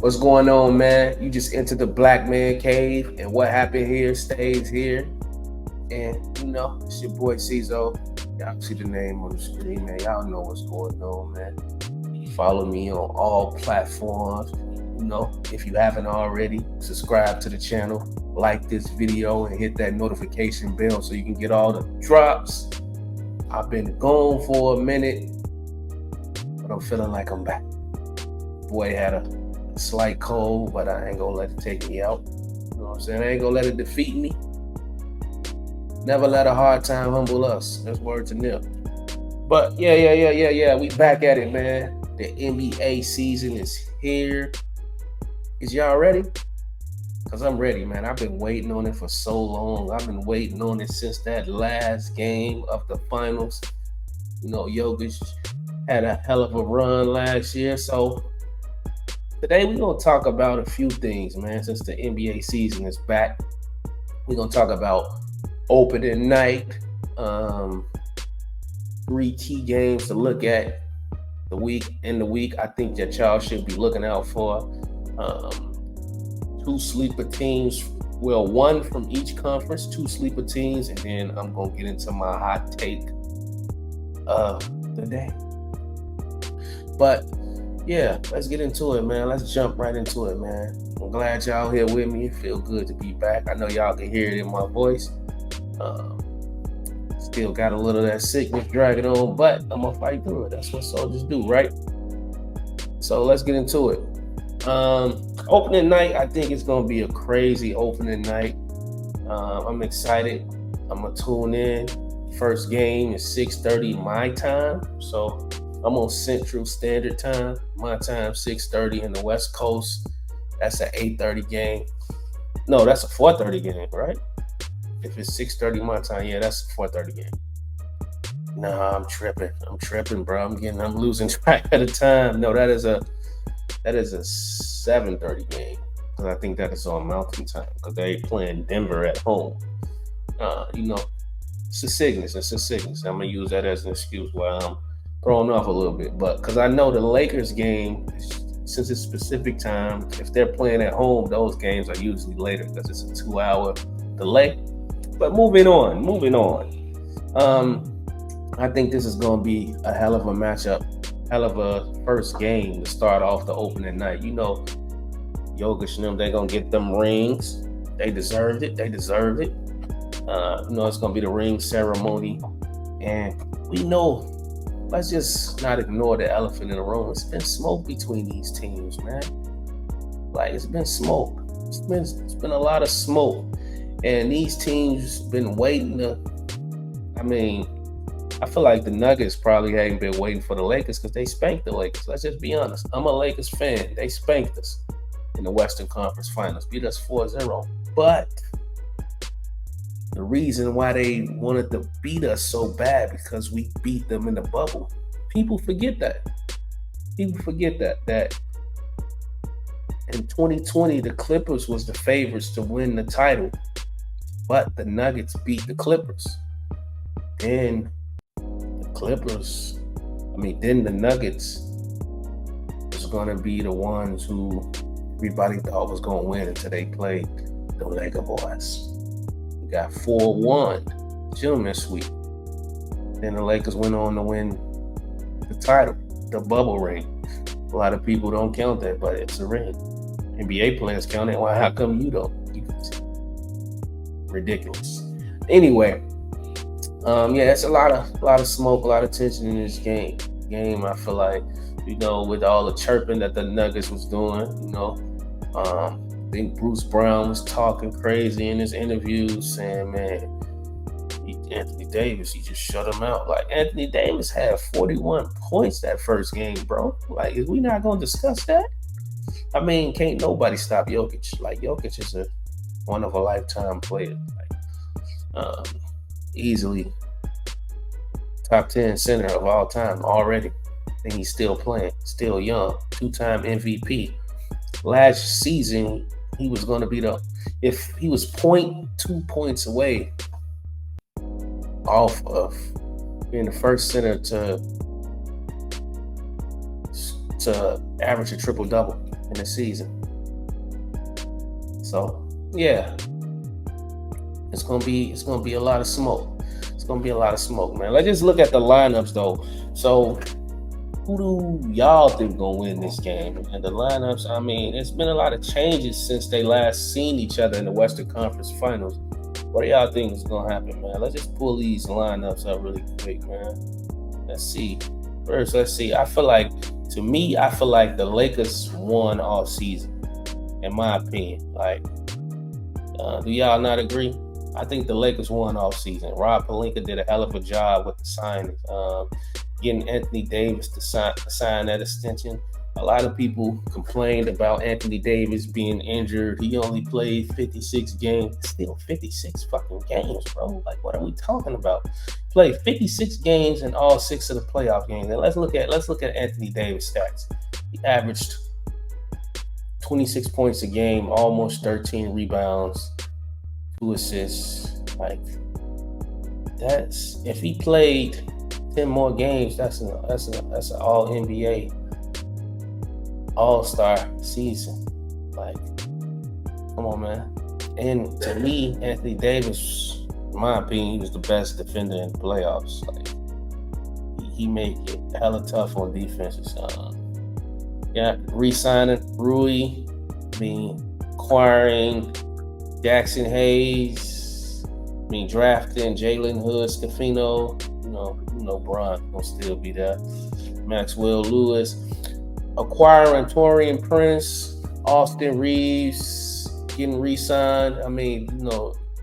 What's going on, man? You just entered the Black Man Cave, and what happened here stays here. And it's your boy ceaso. Y'all see the name on the screen, man. Y'all know what's going on, man. Follow me on all platforms. If you haven't already, subscribe to the channel, like this video, and hit that notification bell so you can get all the drops. I've been gone for a minute, but I'm feeling like I'm back. Boy had a slight cold, but I ain't gonna let it take me out. You know what I'm saying? I ain't gonna let it defeat me. Never let a hard time humble us. That's word to Nip. But yeah. We back at it, man. The NBA season is here. Is y'all ready? Because I'm ready, man. I've been waiting on it for so long. I've been waiting on it since that last game of the finals. Jokic had a hell of a run last year. So today we're going to talk about a few things, man, since the NBA season is back. We're going to talk about opening night, 3 key games to look at the week. I think that y'all should be looking out for. 2 sleeper teams. Well, 1 from each conference, 2 sleeper teams, and then I'm going to get into my hot take of the day. But yeah, let's get into it, man. Let's jump right into it, man. I'm glad y'all here with me. It feels good to be back. I know y'all can hear it in my voice. Still got a little of that sickness dragging on, but I'm going to fight through it. That's what soldiers do, right? So let's get into it. Opening night, I think it's going to be a crazy opening night. I'm excited. I'm going to tune in. First game is 6:30 my time. So I'm on Central Standard Time. My time, 6:30 in the West Coast. That's an 8:30 game. No, that's a 4:30 game, right? If it's 6:30 my time, yeah, that's a 4:30 game. Nah, I'm tripping, bro. I'm losing track of the time. No, that is a 7:30 game. Because I think that is on Mountain Time. Because they playing Denver at home. It's a sickness. I'm going to use that as an excuse while I'm thrown off a little bit. But because I know the Lakers game, since it's specific time, if they're playing at home, those games are usually later because it's a 2-hour delay. But moving on. I think this is going to be a hell of a matchup, hell of a first game to start off the opening night. Jokic and them, they're going to get them rings. They deserved it. It's going to be the ring ceremony. And we know, let's just not ignore the elephant in the room. It's been smoke between these teams, man. Like, it's been smoke. It's been a lot of smoke. And these teams been waiting to, I feel like the Nuggets probably haven't been waiting for the Lakers because they spanked the Lakers. Let's just be honest. I'm a Lakers fan. They spanked us in the Western Conference Finals. Beat us 4-0. But the reason why they wanted to beat us so bad because we beat them in the bubble. People forget that. That in 2020, the Clippers was the favorites to win the title. But the Nuggets beat the Clippers. Then the Nuggets was going to be the ones who everybody thought was going to win until they played the Lakers boys. We got 4-1 gentleman sweep. Then the Lakers went on to win the title, the bubble ring. A lot of people don't count that, but it's a ring. NBA players count it. Why? How come you don't? Ridiculous. Anyway, it's a lot of smoke, a lot of tension in this game. I feel like, with all the chirping that the Nuggets was doing, I think Bruce Brown was talking crazy in his interviews, saying, man, Anthony Davis, he just shut him out. Like, Anthony Davis had 41 points that first game, bro. Like, is we not going to discuss that? Can't nobody stop Jokic. Like, Jokic is one of a lifetime player. Like, easily top 10 center of all time already. And he's still playing, still young, 2-time MVP. Last season, he was going to be if he was 0.2 points away off of being the first center to average a triple-double. in the season. So yeah, it's gonna be a lot of smoke. It's gonna be a lot of smoke, man. Let's just look at the lineups though. So who do y'all think gonna win this game? And the lineups, I mean, it's been a lot of changes since they last seen each other in the Western Conference Finals. What do y'all think is gonna happen, man? Let's just pull these lineups up really quick, man. Let's see. First, let's see. I feel like the Lakers won all season, in my opinion. Like, do y'all not agree? I think the Lakers won all season. Rob Pelinka did a hell of a job with the signings. Getting Anthony Davis to sign that extension. A lot of people complained about Anthony Davis being injured. He only played 56 games. Still 56 fucking games, bro. Like, what are we talking about? Played 56 games in all 6 of the playoff games. And let's look at Anthony Davis stats. He averaged 26 points a game, almost 13 rebounds, 2 assists. Like, that's, if he played 10 more games, that's an all NBA all-star season. Like, come on, man. And to me, Anthony Davis, in my opinion, he was the best defender in the playoffs. Like, he made it hella tough on defenses. Re-signing Rui, acquiring Jackson Hayes, drafting Jalen Hood, Scafino, Bron gonna still be there. Maxwell Lewis, acquiring Torian Prince, Austin Reeves, getting re-signed.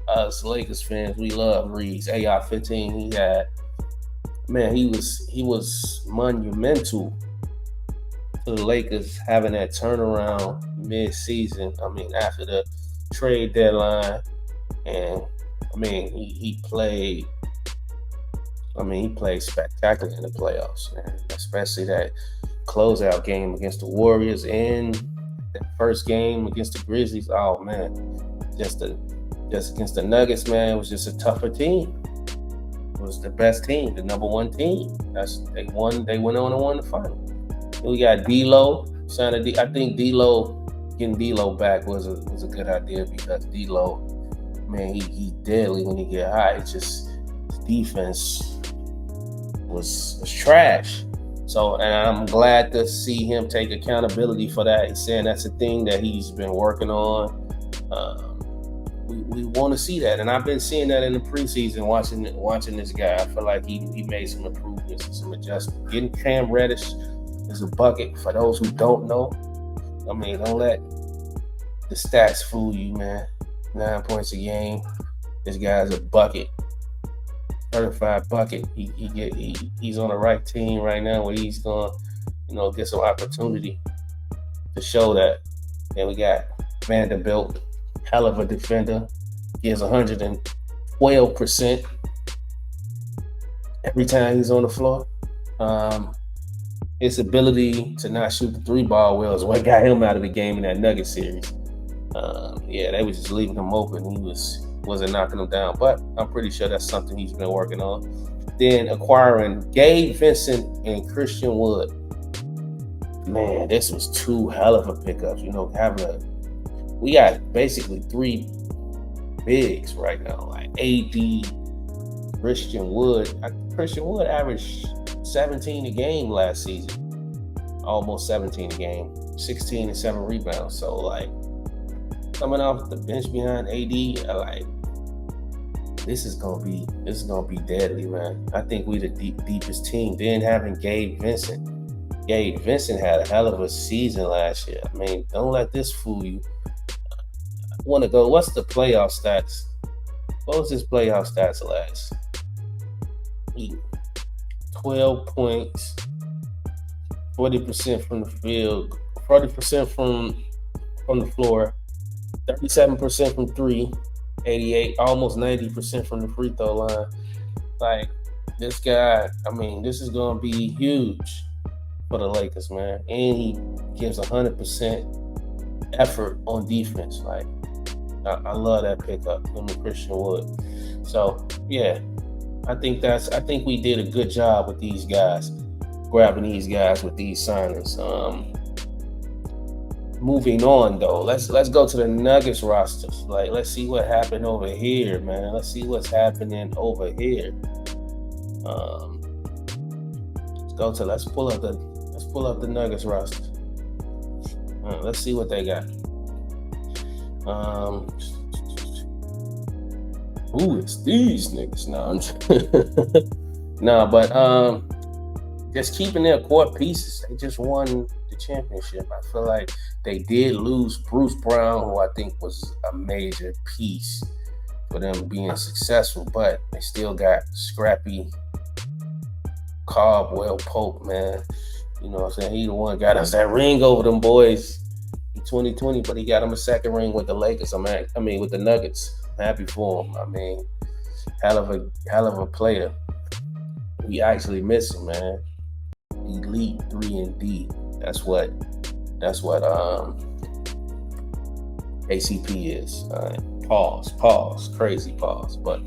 Us Lakers fans, we love Reeves. AR-15, he was monumental to the Lakers having that turnaround mid-season. After the trade deadline, and he played. He played spectacular in the playoffs, man. Especially that closeout game against the Warriors and that first game against the Grizzlies. Oh man, just against the Nuggets, man, it was just a tougher team. It was the best team, the number one team. They went on and won the final. And we got D'Lo. I think getting D'Lo back was a good idea, because D'Lo, man, he deadly when he get hot. It's just his defense was trash. So, and I'm glad to see him take accountability for that. He's saying that's a thing that he's been working on. We want to see that, and I've been seeing that in the preseason, watching this guy. I feel like he made some improvements and some adjustments. Getting Cam Reddish is a bucket. For those who don't know, don't let the stats fool you, man. 9 points a game. This guy's a bucket. Certified bucket. He's on the right team right now where he's gonna, get some opportunity to show that. Then we got Vanderbilt, hell of a defender. He has 112% every time he's on the floor. His ability to not shoot the 3-ball well is what got him out of the game in that Nuggets series. They were just leaving him open. He wasn't knocking him down, but I'm pretty sure that's something he's been working on. Then acquiring Gabe Vincent and Christian Wood. Man, this was 2 hell of a pickups. We got basically 3 bigs right now, like AD, Christian Wood. Christian Wood averaged 17 a game last season, almost 17 a game, 16 and 7 rebounds. So, like, coming off the bench behind AD, this is gonna be deadly, man. I think we the deepest team. Then having Gabe Vincent. Gabe Vincent had a hell of a season last year. Don't let this fool you. I want to go. What's the playoff stats? What was his playoff stats last? 12 points, 40% from the field, 40% from the floor, 37% from 3, 88, almost 90% from the free throw line. Like, this guy, this is going to be huge for the Lakers, man. And he gives 100% effort on defense. Like, I love that pickup from the Christian Wood. So, yeah, I think we did a good job with these guys, grabbing these guys with these signings. moving on though, let's go to the Nuggets rosters. Like, let's see what happened over here, man. Let's see what's happening over here. Um, let's pull up the Nuggets roster. Let's see what they got. Who is these niggas? Nah, but just keeping their core pieces. They just won the championship. I feel like they did lose Bruce Brown, who I think was a major piece for them being successful, but they still got scrappy Caldwell Pope, man. You know what I'm saying? He the one got us that ring over them boys in 2020, but he got him a second ring with the Lakers. With the Nuggets. I'm happy for him. I mean, hell of a player. We actually miss him, man. Elite 3-and-D. That's what ACP is. Pause. Crazy pause. But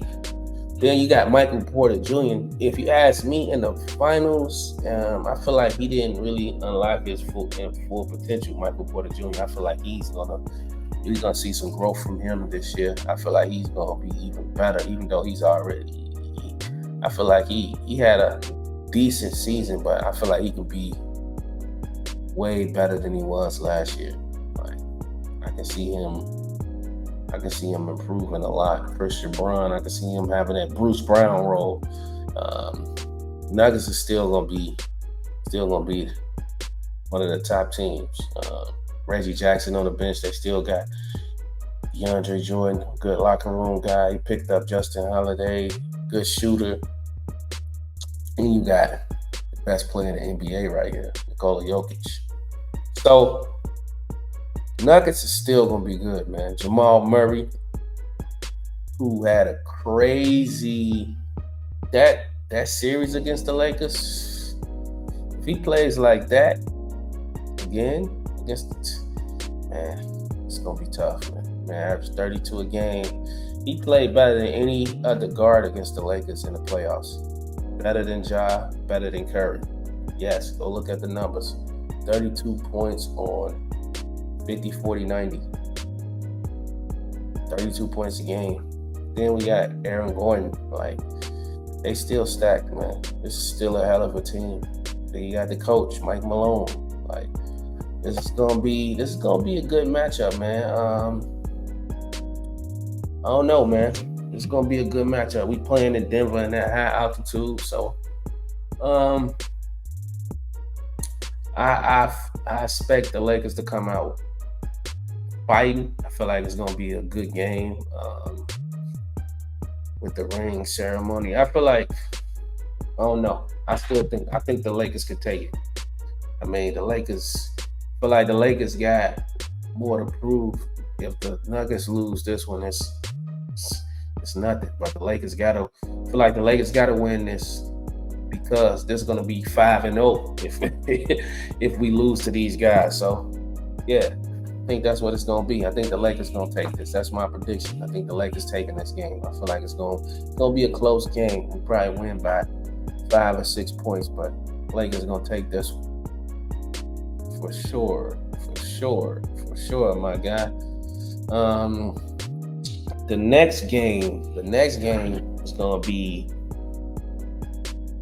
then you got Michael Porter Jr. If you ask me, in the finals, I feel like he didn't really unlock his full potential. Michael Porter Jr. I feel like he's gonna see some growth from him this year. I feel like he's gonna be even better, even though he's already. I feel like he had a decent season, but I feel like he could be way better than he was last year. Like, I can see him improving a lot. Christian Braun, I can see him having that Bruce Brown role. Nuggets is still gonna be one of the top teams. Reggie Jackson on the bench. They still got DeAndre Jordan, good locker room guy. He picked up Justin Holiday, good shooter. And you got the best player in the NBA right here, Nikola Jokic. So Nuggets is still gonna be good, man. Jamal Murray, who had a crazy that series against the Lakers. If he plays like that again it's gonna be tough, man. Averaged 32 a game. He played better than any other guard against the Lakers in the playoffs. Better than Ja, better than Curry. Yes, go look at the numbers. 32 points on 50, 40, 90. 32 points a game. Then we got Aaron Gordon. Like, they still stacked, man. This is still a hell of a team. Then you got the coach, Mike Malone. Like, this is gonna be a good matchup, man. I don't know, man. It's gonna be a good matchup. We playing in Denver in that high altitude, so I expect the Lakers to come out fighting. I feel like it's gonna be a good game with the ring ceremony. I feel like, I don't know. I think the Lakers could take it. I mean, the Lakers got more to prove. If the Nuggets lose this one, it's nothing. But the Lakers gotta win this, because this is gonna be 5-0 if we lose to these guys. So yeah, I think that's what it's gonna be. I think the Lakers gonna take this. That's my prediction. I think the Lakers taking this game. I feel like it's gonna be a close game. We'll probably win by 5 or 6 points, but Lakers gonna take this one for sure, my guy. The next game is gonna be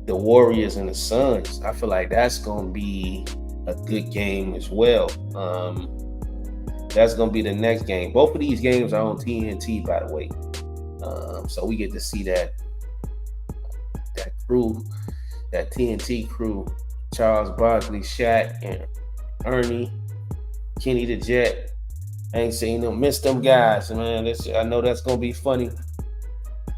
the Warriors and the Suns. I feel like that's gonna be a good game as well. That's gonna be the next game. Both of these games are on TNT, by the way. So we get to see that crew, that TNT crew, Charles Barkley, Shaq, and Ernie, Kenny the Jet. I ain't seen them. Miss them guys, man. I know that's gonna be funny.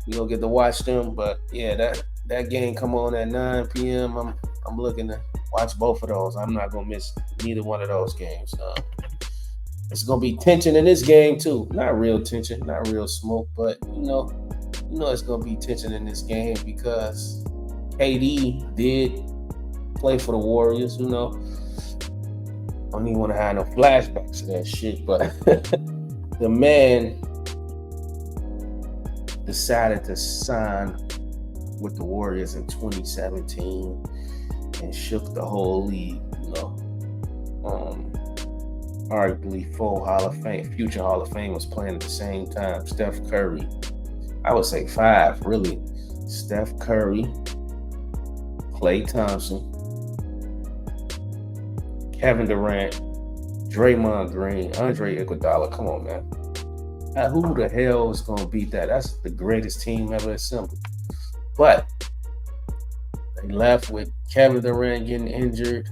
We gonna get to watch them, but yeah, that game come on at 9 p.m. I'm looking to watch both of those. I'm not gonna miss neither one of those games. It's gonna be tension in this game too. Not real tension, not real smoke, but you know it's gonna be tension in this game because KD did play for the Warriors. You know, I don't even want to have no flashbacks of that shit, but the man decided to sign with the Warriors in 2017 and shook the whole league, you know. arguably future Hall of Fame was playing at the same time. Steph Curry. I would say 5, really. Steph Curry, Klay Thompson, Kevin Durant, Draymond Green, Andre Iguodala. Come on, man. Who the hell is going to beat that? That's the greatest team ever assembled. But they left with Kevin Durant getting injured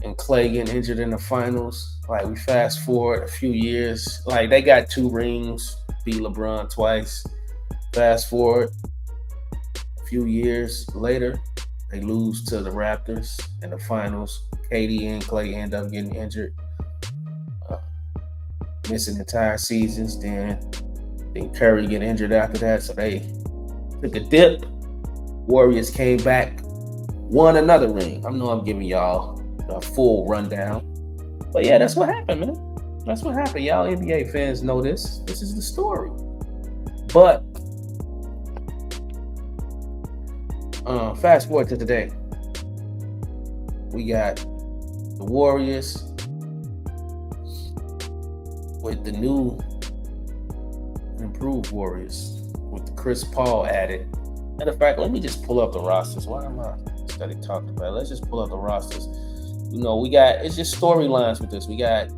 and Klay getting injured in the finals. Like, we fast forward a few years. Like, they got 2 rings, beat LeBron twice. Fast forward a few years later, they lose to the Raptors in the finals. KD and Klay end up getting injured, missing entire seasons. Then Curry get injured after that, so they took a dip. Warriors came back, won another ring. I know I'm giving y'all a full rundown, but yeah, that's what happened, man. That's what happened. Y'all NBA fans know this. This is the story. But fast forward to today. We got the Warriors with the new improved Warriors with the Chris Paul added. Matter of fact, let me just pull up the rosters. Why am I study talking about it? Let's just pull up the rosters. It's just storylines with this. We got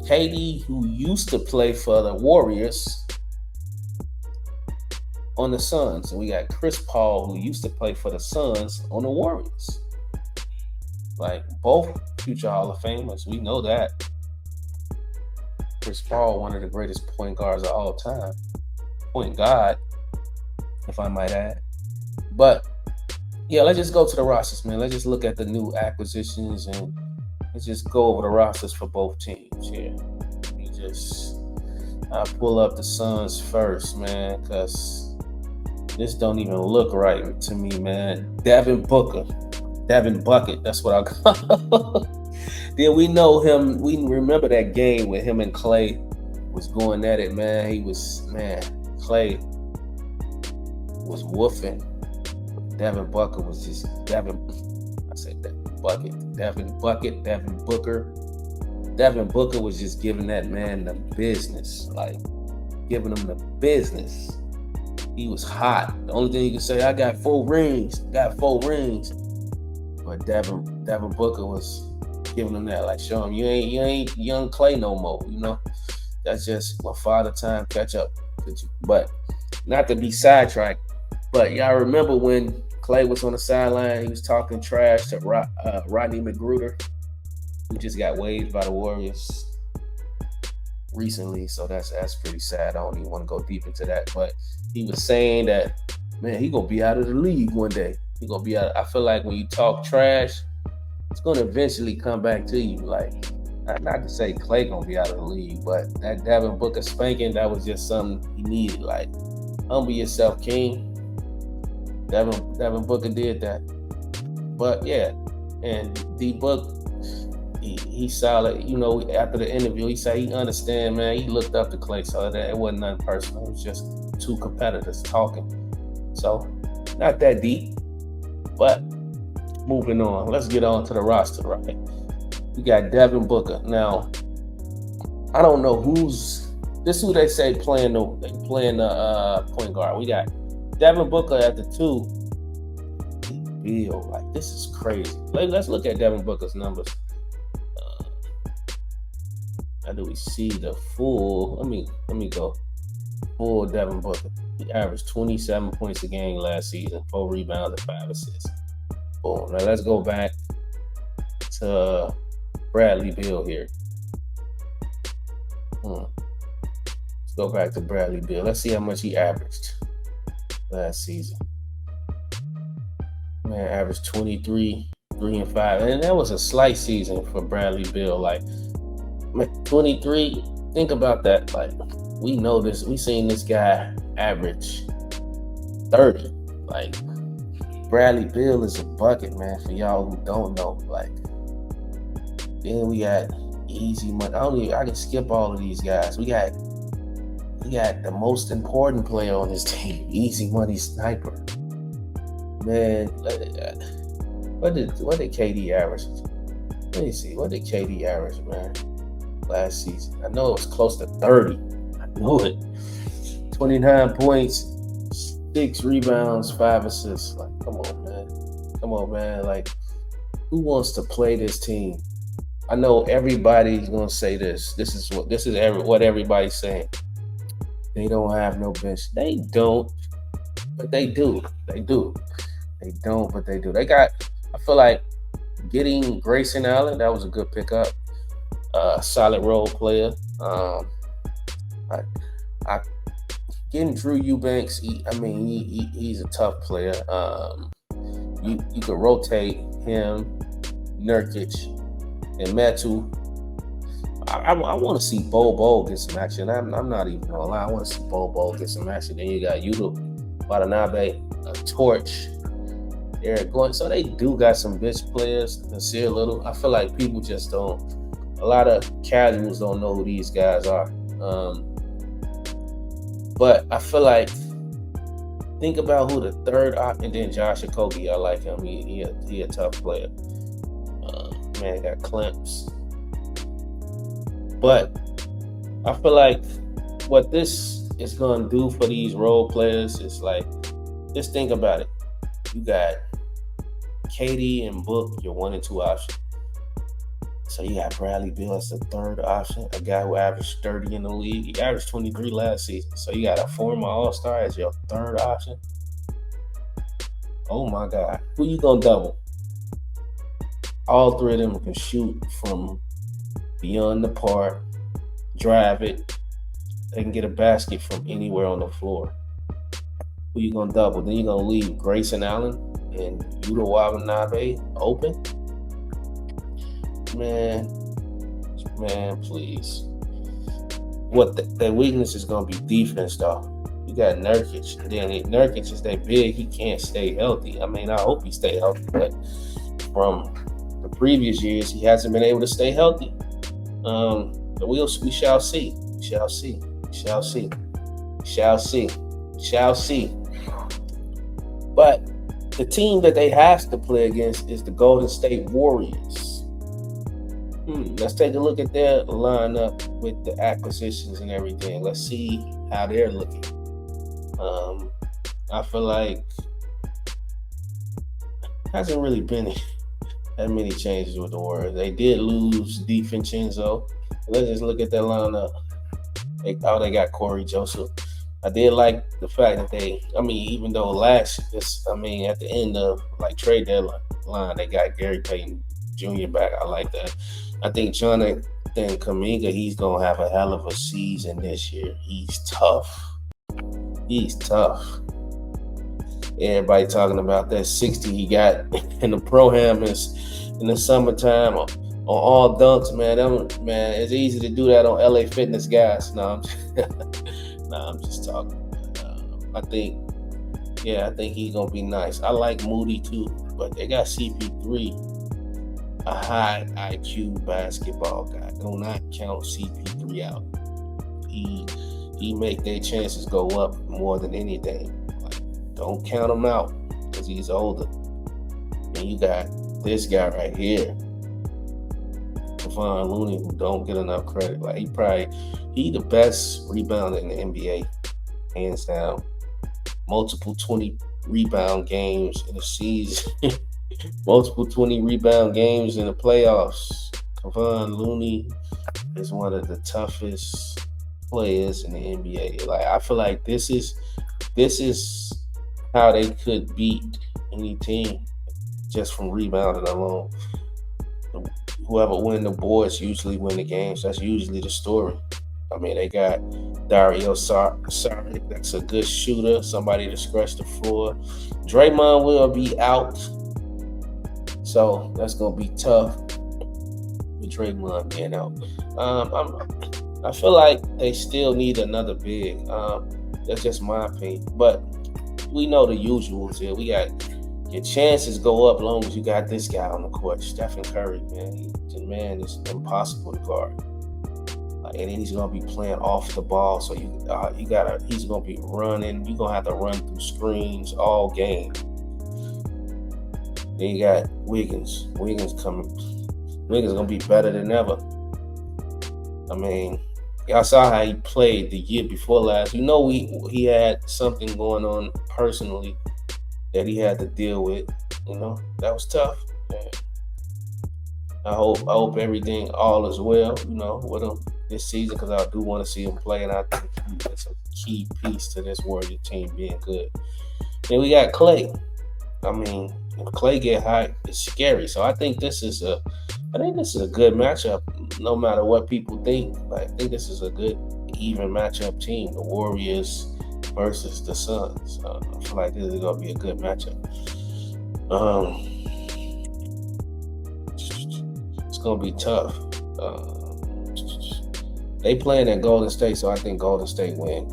KD, who used to play for the Warriors, on the Suns. And we got Chris Paul, who used to play for the Suns, on the Warriors. Like, both future Hall of Famers. We know that. Chris Paul, one of the greatest point guards of all time. Point guard, if I might add. But, yeah, let's just go to the rosters, man. Let's just look at the new acquisitions and let's just go over the rosters for both teams here. I'll pull up the Suns first, man, because this don't even look right to me, man. Devin Bucket, that's what I call him. Then we know him. We remember that game with him and Klay was going at it, man. Klay was woofing. Devin Booker was just Devin Booker. Devin Booker was just giving that man the business, like giving him the business. He was hot. The only thing he could say, I got 4 rings. But Devin Booker was giving him that, like, show him you ain't young Klay no more. That's just my father time catch up with you. But not to be sidetracked, but y'all remember when Klay was on the sideline, he was talking trash to Rodney McGruder, who just got waived by the Warriors recently. So that's pretty sad. I don't even want to go deep into that. But he was saying that, man, he gonna be out of the league one day. He gonna be out. I feel like when you talk trash, it's gonna eventually come back to you. Like, not to say Klay gonna be out of the league, but that Devin Booker spanking, that was just something he needed. Like, humble yourself, King. Devin Booker did that. But yeah, and D-Book, he's solid. After the interview, he said he understand, man. He looked up to Klay, so that it wasn't nothing personal. It was just 2 competitors talking. So, not that deep. But moving on, let's get on to the roster, right? We got Devin Booker. Now, I don't know who they say playing the point guard. We got Devin Booker at the 2. Like, this is crazy. Let's look at Devin Booker's numbers. How do we see the full? Let me go. Full Devin Booker. He averaged 27 points a game last season, 4 rebounds and 5 assists. Boom. Now let's go back to Bradley Beal here. Let's go back to Bradley Beal. Let's see how much he averaged last season. Man, averaged 23, 3 and 5. And that was a slight season for Bradley Beal. Like, 23, think about that. Like, we know this. We seen this guy average 30. Like, Bradley Beal is a bucket, man, for y'all who don't know. Like, then we got easy money. I can skip all of these guys. We got the most important player on this team, Easy Money Sniper. Man, what did KD average? Let me see. What did KD average, man? last season. I know it was close to 30. I know it. 29 points, 6 rebounds, 5 assists. Like, come on, man. Come on, man. Like, who wants to play this team? I know everybody's gonna say this. This is what everybody's saying. They don't have no bench. They don't, but they do. They do. They don't, but they do. They got. I feel like getting Grayson Allen, that was a good pickup. Solid role player. I getting Drew Eubanks. He's a tough player. You could rotate him, Nurkic, and Metu. I want to see Bo get some action. I'm not even gonna lie. I want to see Bo get some action. Then you got Yuta Watanabe, Torch, Eric Gordon. So they do got some bench players. Nasir Little. I feel like people just don't. A lot of casuals don't know who these guys are. But I feel like think about who the third and then Josh Okogie. I like him. He a tough player. Man, got clamps. But I feel like what this is going to do for these role players is like, just think about it. You got KD and Book, your 1 and 2 option. So you got Bradley Beal as the third option, a guy who averaged 30 in the league. He averaged 23 last season. So you got a former All-Star as your third option. Oh my God. Who you going to double? All three of them can shoot from beyond the park, drive it. They can get a basket from anywhere on the floor. Who you gonna double? Then you're gonna leave Grayson Allen and Yuta Watanabe open. Man, please. What the weakness is gonna be defense, though. You got Nurkic, and then Nurkic is that big, he can't stay healthy. I mean, I hope he stay healthy, but from the previous years, he hasn't been able to stay healthy. But we shall see. We shall see. We shall see. We shall see. We shall see. But the team that they have to play against is the Golden State Warriors. Let's take a look at their lineup with the acquisitions and everything. Let's see how they're looking. I feel like hasn't really been that many changes with the Warriors. They did lose DiVincenzo. Let's just look at their lineup. They got Corey Joseph. I did like the fact that even though at the end of trade deadline, they got Gary Payton Jr. back. I like that. I think Jonathan Kuminga, he's going to have a hell of a season this year. He's tough. Everybody talking about that 60 he got in the Pro-Am in the summertime on all dunks, man. It's easy to do that on LA Fitness guys. I'm just talking. I think he's gonna be nice. I like Moody too, but they got CP3, a high IQ basketball guy. Do not count CP3 out. He make their chances go up more than anything. Don't count him out because he's older. And you got this guy right here, Kevon Looney, who don't get enough credit. He the best rebounder in the NBA, hands down. Multiple 20 rebound games in a season. Multiple 20 rebound games in the playoffs. Kevon Looney is one of the toughest players in the NBA. I feel like this is how they could beat any team just from rebounding alone. Whoever win the boards usually win the games. That's usually the story. They got Dario Saric. That's a good shooter, somebody to scratch the floor. Draymond will be out, so that's going to be tough with Draymond being out. I feel like they still need another big. That's just my opinion. But we know the usuals here. We got your chances go up as long as you got this guy on the court. Stephen Curry, man. The is impossible to guard. And then he's gonna be playing off the ball, so he's gonna be running. You're gonna have to run through screens all game. Then you got Wiggins. Wiggins coming. Wiggins gonna be better than ever. I mean, y'all saw how he played the year before last. He had something going on personally that he had to deal with. That was tough. And I hope everything all is well. With him this season because I do want to see him play, and I think it's a key piece to this Warrior team being good. Then we got Clay. I mean, if Clay get hot, it's scary. So I think this is a good matchup. No matter what people think, I think this is a good even matchup team. The Warriors versus the Suns. I feel like this is gonna be a good matchup. It's gonna be tough. They playing at Golden State, so I think Golden State win.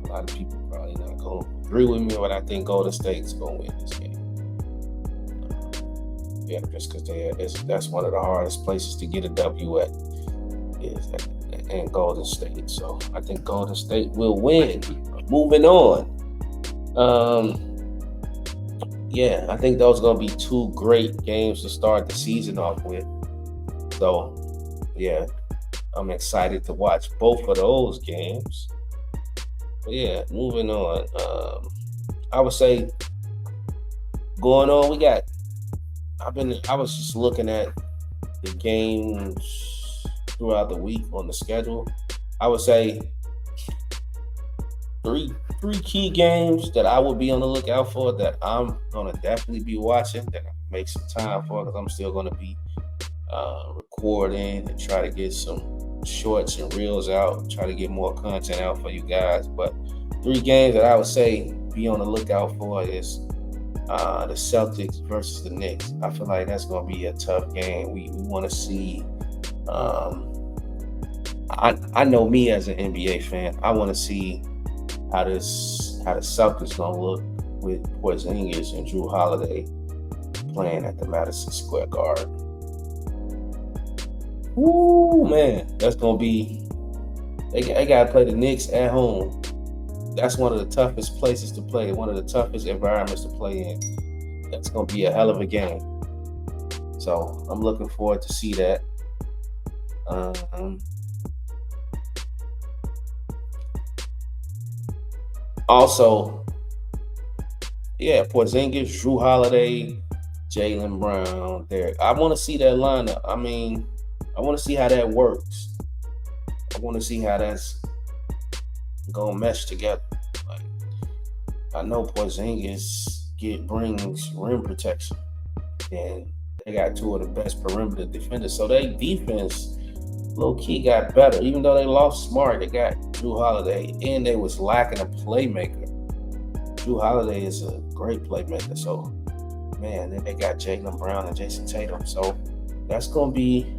A lot of people probably not gonna agree with me, but I think Golden State's gonna win this game. Yeah, just because that's one of the hardest places to get a W at is in Golden State. So I think Golden State will win. Moving on. Yeah, I think those are gonna be two great games to start the season off with. So yeah, I'm excited to watch both of those games. But yeah, moving on. I would say going on, I was just looking at the games throughout the week on the schedule. I would say three key games that I would be on the lookout for that I'm gonna definitely be watching, that I make some time for because I'm still gonna be recording and try to get some shorts and reels out, try to get more content out for you guys. But three games that I would say be on the lookout for is the Celtics versus the Knicks. I feel like that's going to be a tough game. We want to see. I know me as an NBA fan. I want to see how the Celtics going to look with Porzingis and Drew Holiday playing at the Madison Square Garden. Ooh, man, that's going to be. They got to play the Knicks at home. That's one of the toughest places to play, one of the toughest environments to play in. That's going to be a hell of a game. So I'm looking forward to see that. Also, yeah, Porzingis, Drew Holiday, Jaylen Brown. There, I want to see that lineup. I mean, I want to see how that works. I want to see how that's gonna mesh together. Like, I know Porzingis brings rim protection, and they got two of the best perimeter defenders. So their defense, low key, got better. Even though they lost Smart, they got Drew Holiday, and they was lacking a playmaker. Drew Holiday is a great playmaker. So, man, then they got Jaylen Brown and Jason Tatum. So that's gonna be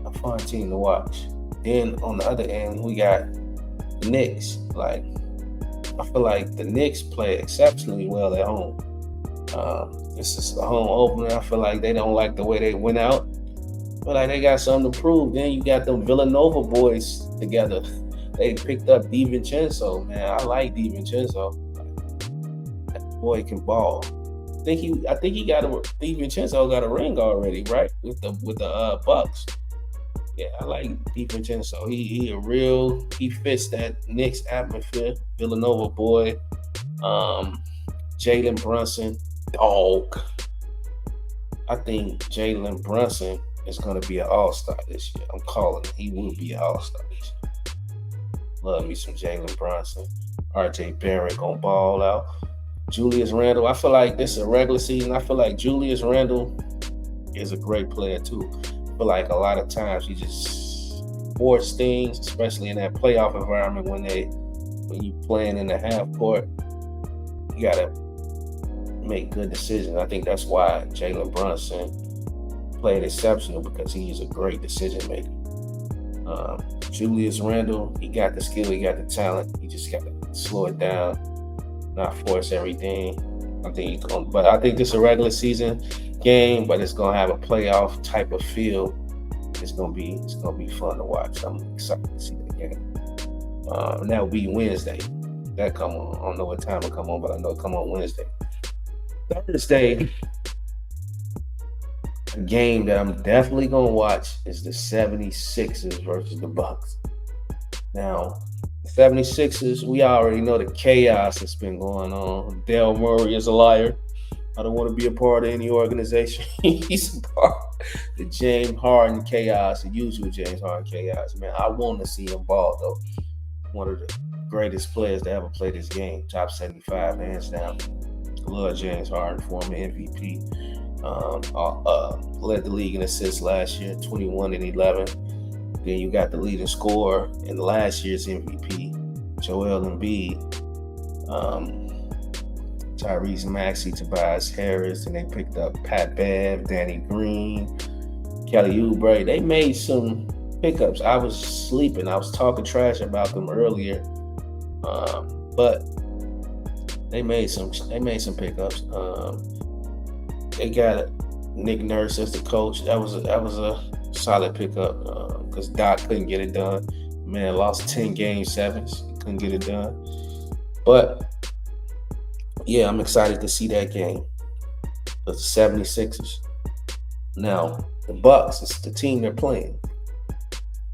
a fun team to watch. Then on the other end, we got the Knicks. Like, I feel like the Knicks play exceptionally well at home. This is a home opener. I feel like they don't like the way they went out. But like they got something to prove. Then you got them Villanova boys together. They picked up DiVincenzo, man. I like DiVincenzo. That boy can ball. I think DiVincenzo got a ring already, right? With the Bucks. Yeah, I like DiVincenzo. He fits that Knicks atmosphere. Villanova boy. Jalen Brunson, dog. I think Jalen Brunson is going to be an all-star this year. I'm calling it. He will be an all-star this year. Love me some Jalen Brunson. RJ Barrett going to ball out. Julius Randle. I feel like this is a regular season. I feel like Julius Randle is a great player too. I feel like a lot of times he just force things, especially in that playoff environment when you playing in the half court. You got to make good decisions. I think that's why Jalen Brunson played exceptional, because he's a great decision maker. Julius Randle, he got the skill, he got the talent. He just got to slow it down, not force everything. I think this is a regular season game, but it's gonna have a playoff type of feel. It's gonna be fun to watch. I'm excited to see that game. And that will be Wednesday. That come on. I don't know what time it come on, but I know it come on Wednesday. Thursday, A game that I'm definitely going to watch is the 76ers versus the Bucks. Now, the 76ers, we already know the chaos that's been going on. Dale Murray is a liar. I don't want to be a part of any organization. He's a part of the James Harden chaos, the usual James Harden chaos. Man, I want to see him ball, though. One of the greatest players to ever play this game. Top 75, hands down. Love James Harden, former MVP. Led the league in assists last year, 21 and 11. Then you got the leading scorer in last year's MVP, Joel Embiid, Tyrese Maxey, Tobias Harris, and they picked up Pat Bev, Danny Green, Kelly Oubre. They made some pickups. I was sleeping. I was talking trash about them earlier, but they made some pickups. They got Nick Nurse as the coach. That was a solid pickup because Doc couldn't get it done. Man, lost 10 game sevens. Couldn't get it done. But yeah, I'm excited to see that game. The 76ers. Now, the Bucks is the team they're playing.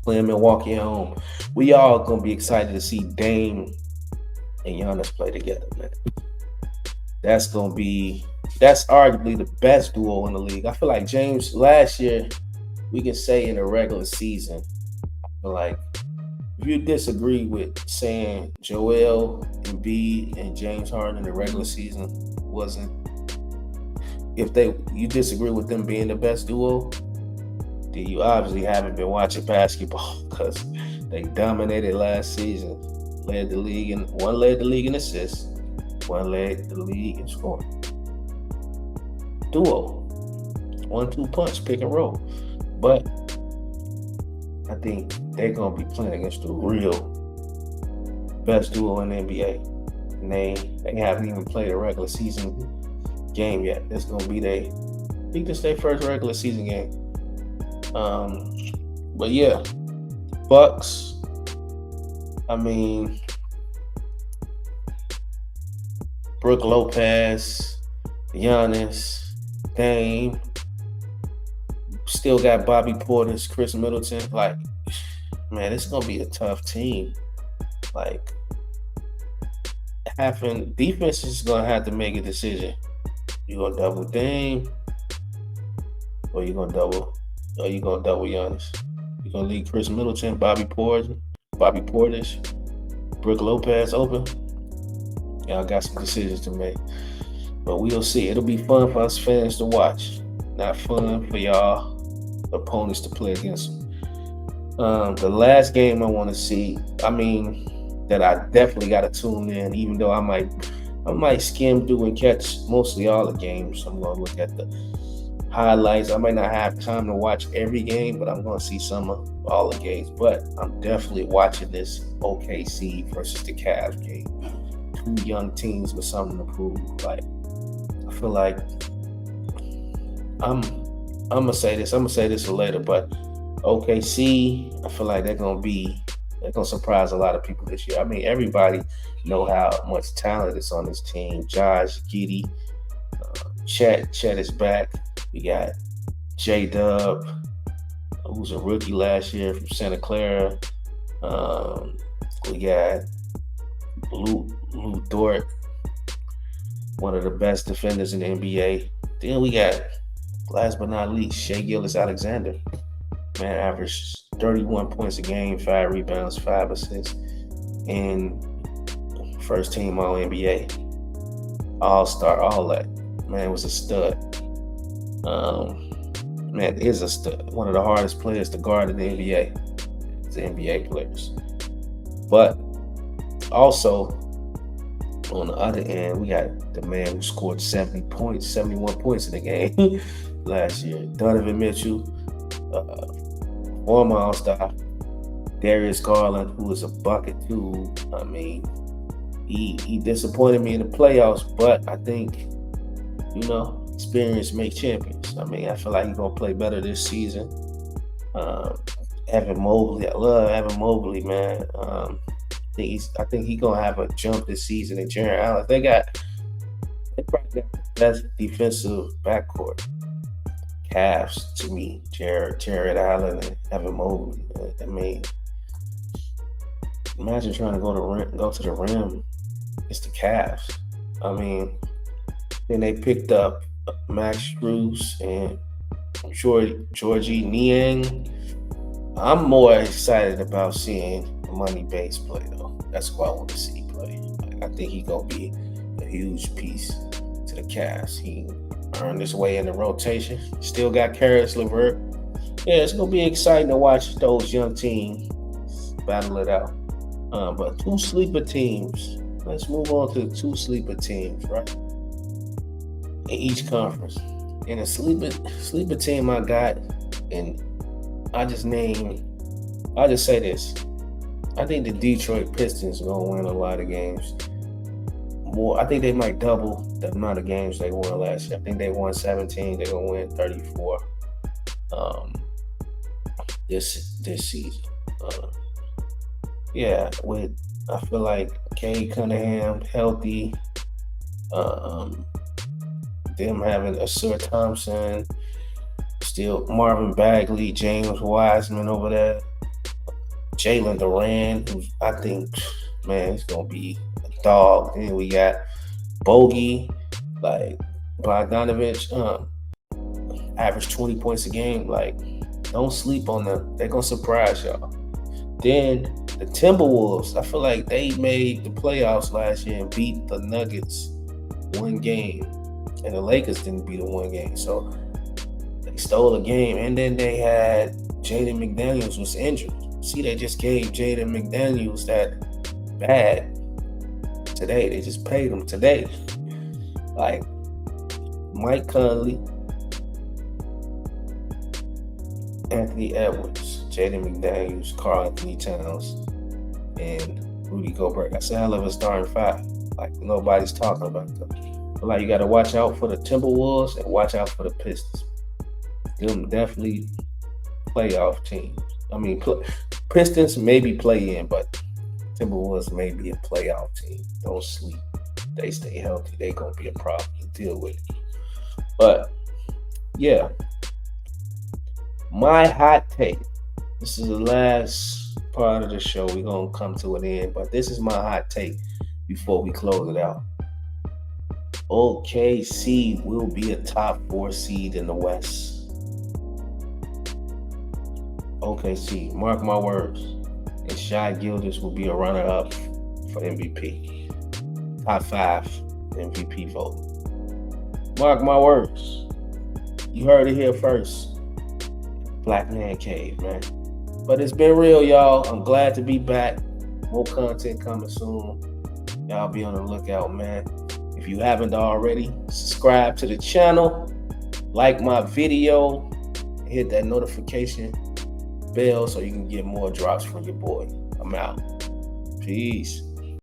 Playing Milwaukee at home. We all gonna be excited to see Dame and Giannis play together, man. That's arguably the best duo in the league. I feel like James last year, we can say in the regular season, like if you disagree with saying Joel Embiid and James Harden in the regular season you disagree with them being the best duo, then you obviously haven't been watching basketball because they dominated last season. One led the league in assists, one led the league in scoring. Duo, 1-2 punch, pick and roll. But I think they're gonna be playing against the real best duo in the NBA, and they haven't even played a regular season game yet. It's gonna be their first regular season game. But yeah, Bucks. I mean, Brook Lopez, Giannis, Dame. Still got Bobby Portis, Chris Middleton. Like, man, it's gonna be a tough team. Like, having defense is gonna have to make a decision. You gonna double Dame, or you gonna double Giannis? You gonna leave Chris Middleton, Bobby Portis, Brook Lopez open? Y'all got some decisions to make, but we'll see. It'll be fun for us fans to watch. Not fun for y'all opponents to play against them. The last game I want to see, that I definitely got to tune in, even though I might skim through and catch mostly all the games. I'm going to look at the highlights. I might not have time to watch every game, but I'm going to see some of all the games. But I'm definitely watching this OKC versus the Cavs game. Two young teams with something to prove. Like, I feel like I'm gonna say this later, but OKC, I feel like they're gonna surprise a lot of people this year. I mean, everybody know how much talent is on this team. Josh Giddey, Chet is back. We got J-Dub, who's a rookie last year from Santa Clara. We got Lou Dort, one of the best defenders in the NBA. Then we got, last but not least, Shai Gilgeous-Alexander. Man, averaged 31 points a game, 5 rebounds, 5 assists, and first team All-NBA. All-star, all that. Man, was a stud. Man, is a stud. One of the hardest players to guard in the NBA. The NBA players. But also, on the other end, we got the man who scored 71 points in the game last year. Donovan Mitchell, former All-Star. Darius Garland, who is a bucket too. I mean, he disappointed me in the playoffs, but I think, experience makes champions. I mean, I feel like he's going to play better this season. Evan Mobley, I love Evan Mobley, man. I think he's going to have a jump this season. And Jarrett Allen, they probably got the best defensive backcourt. Cavs to me, Jared Allen and Evan Mobley. I mean, imagine trying to go to the rim. It's the Cavs. I mean, then they picked up Max Strus and Georgie Niang. I'm more excited about seeing Money Bates play though. That's what I want to see play. I think he's gonna be a huge piece to the Cavs. He earned his way in the rotation. Still got Karis LeVert. Yeah, it's gonna be exciting to watch those young teams battle it out. But two sleeper teams. Let's move on to the two sleeper teams, right? In each conference. And a sleeper team I got, and I'll just say this. I think the Detroit Pistons are gonna win a lot of games. I think they might double the amount of games they won last year. I think they won 17. They're gonna win 34 this season. I feel like Cade Cunningham healthy. Them having Asur Thompson, still Marvin Bagley, James Wiseman over there, Jalen Duran, who I think, man, he's gonna be a dog. Then we got Bogey, like Bogdanovich, average 20 points a game. Like, don't sleep on them. They're gonna surprise y'all. Then the Timberwolves, I feel like they made the playoffs last year and beat the Nuggets one game. And the Lakers didn't beat them one game. So they stole a game. And then they had Jaden McDaniels was injured. See, they just gave Jaden McDaniels that bag today. They just paid him today. Like Mike Conley, Anthony Edwards, Jaden McDaniels, Karl Anthony Towns, and Rudy Gobert. That's a hell of a starting five. Like, nobody's talking about them. But like, you got to watch out for the Timberwolves and watch out for the Pistons. Them definitely playoff teams. I mean, Pistons maybe play in, but Timberwolves may be a playoff team. Don't sleep. They stay healthy. They gonna be a problem to deal with. But yeah, my hot take. This is the last part of the show. We're gonna come to an end, but this is my hot take before we close it out. OKC will be a top 4 seed in the West. OKC, mark my words. And Shai Gilgeous will be a runner-up for MVP. Top 5 MVP vote. Mark my words. You heard it here first. Black Man Cave, man. But it's been real, y'all. I'm glad to be back. More content coming soon. Y'all be on the lookout, man. If you haven't already, subscribe to the channel, like my video, hit that notification bell so you can get more drops from your boy. I'm out. Peace.